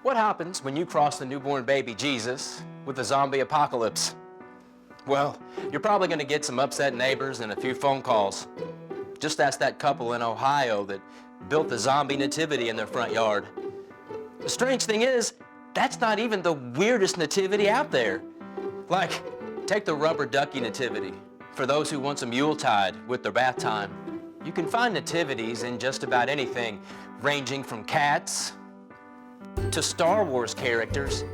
What happens when you cross the newborn baby Jesus with the zombie apocalypse? Well, you're probably going to get some upset neighbors and a few phone calls. Just ask that couple in Ohio that built the zombie nativity in their front yard. The strange thing is, that's not even the weirdest nativity out there. Like, take the rubber ducky nativity. For those who want some Yuletide with their bath time, you can find nativities in just about anything, ranging from cats to Star Wars characters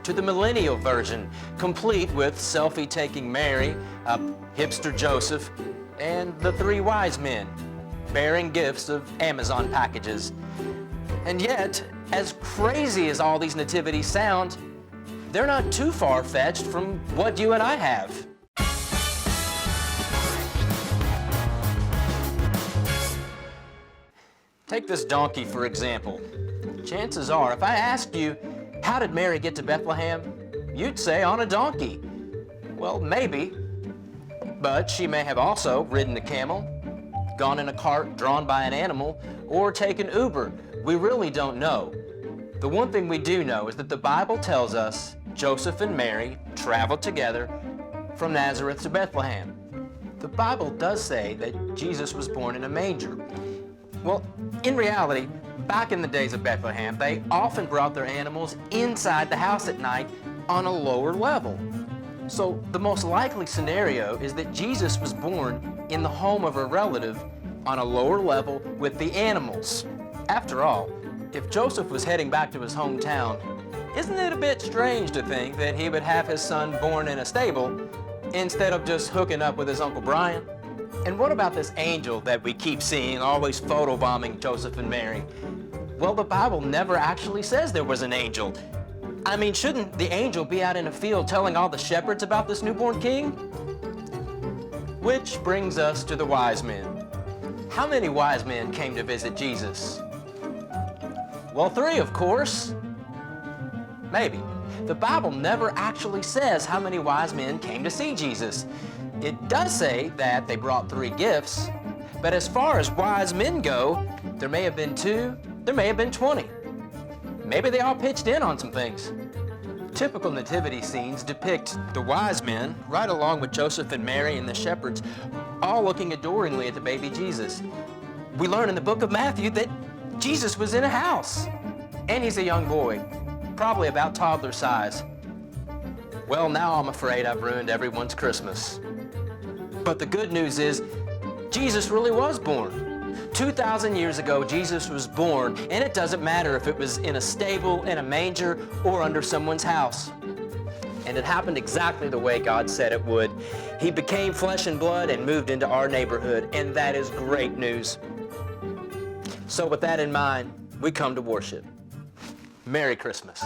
to the millennial version, complete with selfie-taking Mary, hipster Joseph, and the three wise men bearing gifts of Amazon packages. And yet, as crazy as all these nativities sound, they're not too far-fetched from what you and I have. Take this donkey, for example. Chances are, if I asked you, how did Mary get to Bethlehem? You'd say on a donkey. Well, maybe. But she may have also ridden a camel, gone in a cart drawn by an animal, or taken Uber. We really don't know. The one thing we do know is that the Bible tells us Joseph and Mary traveled together from Nazareth to Bethlehem. The Bible does say that Jesus was born in a manger. Well, in reality, back in the days of Bethlehem, they often brought their animals inside the house at night on a lower level. So the most likely scenario is that Jesus was born in the home of a relative on a lower level with the animals. After all, if Joseph was heading back to his hometown, isn't it a bit strange to think that he would have his son born in a stable instead of just hooking up with his Uncle Brian? And what about this angel that we keep seeing always photobombing Joseph and Mary? Well, the Bible never actually says there was an angel. I mean, shouldn't the angel be out in a field telling all the shepherds about this newborn king? Which brings us to the wise men. How many wise men came to visit Jesus? Well, 3, of course. Maybe. The Bible never actually says how many wise men came to see Jesus. It does say that they brought 3 gifts, but as far as wise men go, there may have been 2, there may have been 20. Maybe they all pitched in on some things. Typical nativity scenes depict the wise men, right along with Joseph and Mary and the shepherds, all looking adoringly at the baby Jesus. We learn in the book of Matthew that Jesus was in a house, and he's a young boy, probably about toddler size. Well, now I'm afraid I've ruined everyone's Christmas. But the good news is, Jesus really was born. 2,000 years ago, Jesus was born, and it doesn't matter if it was in a stable, in a manger, or under someone's house. And it happened exactly the way God said it would. He became flesh and blood and moved into our neighborhood, and that is great news. So with that in mind, we come to worship. Merry Christmas.